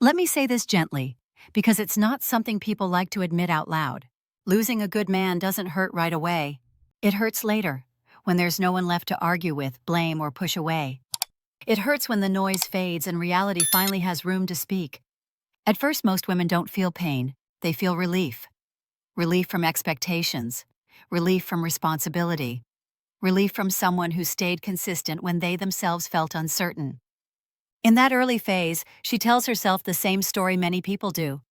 Let me say this gently, because it's not something people like to admit out loud. Losing a good man doesn't hurt right away. It hurts later, when there's no one left to argue with, blame, or push away. It hurts when the noise fades and reality finally has room to speak. At first, most women don't feel pain, they feel relief. Relief from expectations, relief from responsibility, relief from someone who stayed consistent when they themselves felt uncertain. In that early phase, she tells herself the same story many people do.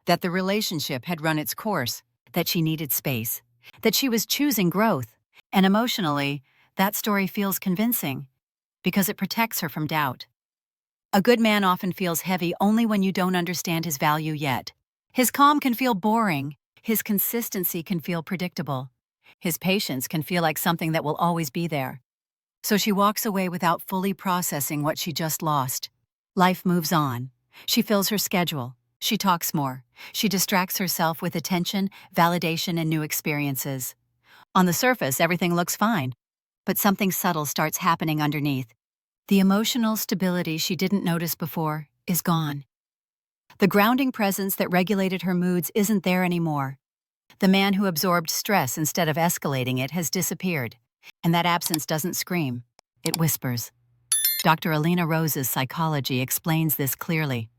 That the relationship had run its course, that she needed space, that she was choosing growth, and emotionally, that story feels convincing, because it protects her from doubt. A good man often feels heavy only when you don't understand his value yet. His calm can feel boring, his consistency can feel predictable, his patience can feel like something that will always be there. So she walks away without fully processing what she just lost. Life moves on. She fills her schedule. She talks more. She distracts herself with attention, validation, and new experiences. On the surface, everything looks fine, but something subtle starts happening underneath. The emotional stability she didn't notice before is gone. The grounding presence that regulated her moods isn't there anymore. The man who absorbed stress instead of escalating it has disappeared. And that absence doesn't scream, it whispers. Dr. Alena Ros's psychology explains this clearly.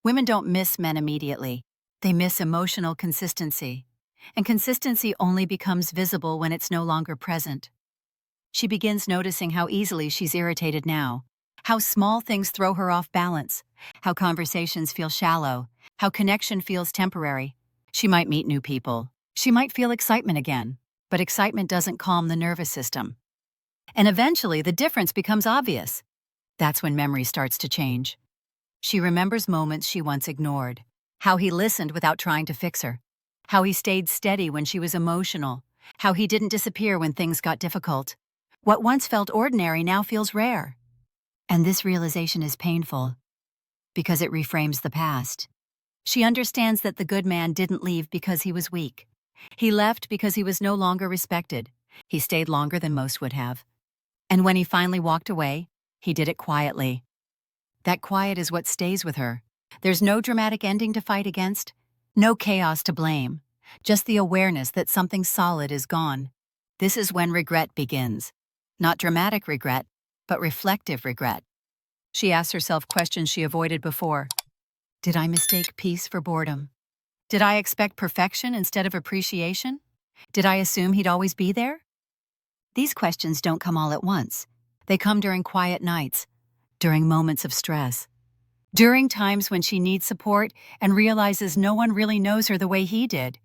Women don't miss men immediately. They miss emotional consistency. And consistency only becomes visible when it's no longer present. She begins noticing how easily she's irritated now, how small things throw her off balance, how conversations feel shallow, how connection feels temporary. She might meet new people. She might feel excitement again. But excitement doesn't calm the nervous system. And eventually, the difference becomes obvious. That's when memory starts to change. She remembers moments she once ignored, how he listened without trying to fix her, how he stayed steady when she was emotional, how he didn't disappear when things got difficult. What once felt ordinary now feels rare. And this realization is painful, because it reframes the past. She understands that the good man didn't leave because he was weak. He left because he was no longer respected. He stayed longer than most would have. And when he finally walked away, he did it quietly. That quiet is what stays with her. There's no dramatic ending to fight against, no chaos to blame, just the awareness that something solid is gone. This is when regret begins. Not dramatic regret, but reflective regret. She asks herself questions she avoided before. Did I mistake peace for boredom? Did I expect perfection instead of appreciation? Did I assume he'd always be there? These questions don't come all at once. They come during quiet nights, during moments of stress, during times when she needs support and realizes no one really knows her the way he did.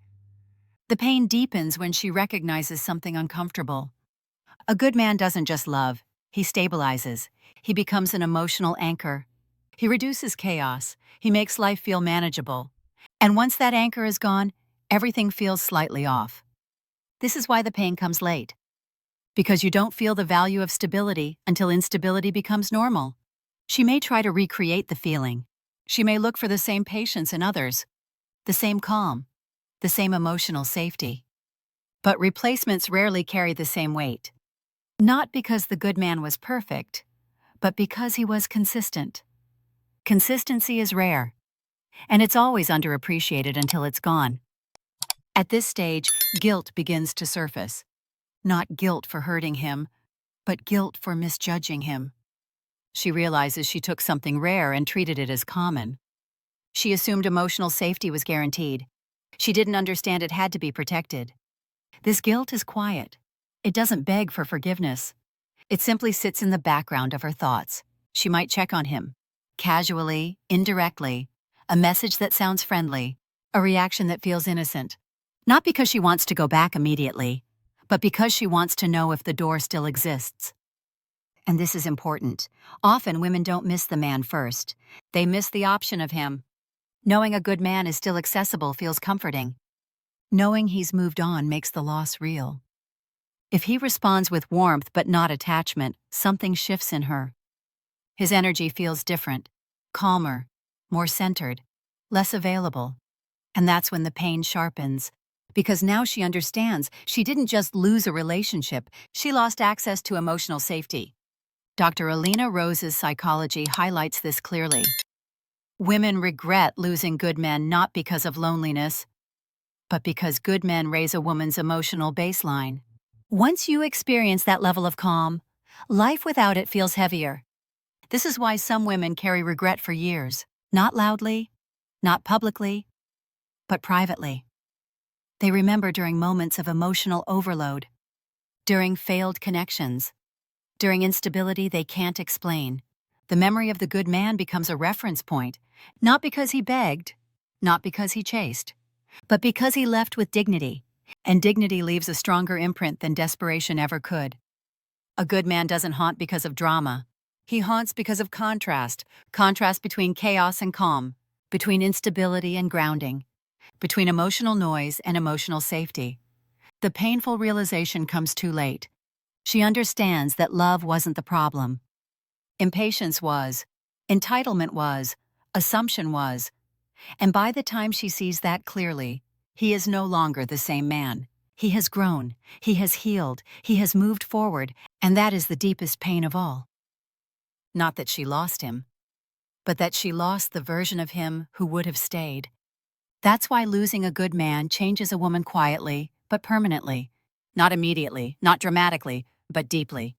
The pain deepens when she recognizes something uncomfortable. A good man doesn't just love, he stabilizes. He becomes an emotional anchor. He reduces chaos. He makes life feel manageable. And once that anchor is gone, everything feels slightly off. This is why the pain comes late. Because you don't feel the value of stability until instability becomes normal. She may try to recreate the feeling. She may look for the same patience in others, the same calm, the same emotional safety. But replacements rarely carry the same weight. Not because the good man was perfect, but because he was consistent. Consistency is rare. And it's always underappreciated until it's gone. At this stage, guilt begins to surface. Not guilt for hurting him, but guilt for misjudging him. She realizes she took something rare and treated it as common. She assumed emotional safety was guaranteed. She didn't understand it had to be protected. This guilt is quiet. It doesn't beg for forgiveness. It simply sits in the background of her thoughts. She might check on him, casually, indirectly, a message that sounds friendly, a reaction that feels innocent. Not because she wants to go back immediately, but because she wants to know if the door still exists. And this is important. Often women don't miss the man first. They miss the option of him. Knowing a good man is still accessible feels comforting. Knowing he's moved on makes the loss real. If he responds with warmth but not attachment, something shifts in her. His energy feels different, calmer, more centered, less available. And that's when the pain sharpens. Because now she understands she didn't just lose a relationship, she lost access to emotional safety. Dr. Alena Ros's psychology highlights this clearly. Women regret losing good men not because of loneliness, but because good men raise a woman's emotional baseline. Once you experience that level of calm, life without it feels heavier. This is why some women carry regret for years, not loudly, not publicly, but privately. They remember during moments of emotional overload, during failed connections, during instability they can't explain. The memory of the good man becomes a reference point, not because he begged, not because he chased, but because he left with dignity, and dignity leaves a stronger imprint than desperation ever could. A good man doesn't haunt because of drama. He haunts because of contrast, contrast between chaos and calm, between instability and grounding, between emotional noise and emotional safety. The painful realization comes too late. She understands that love wasn't the problem. Impatience was, entitlement was, assumption was, and by the time she sees that clearly, he is no longer the same man. He has grown, he has healed, he has moved forward, and that is the deepest pain of all. Not that she lost him, but that she lost the version of him who would have stayed. That's why losing a good man changes a woman quietly, but permanently. Not immediately, not dramatically, but deeply.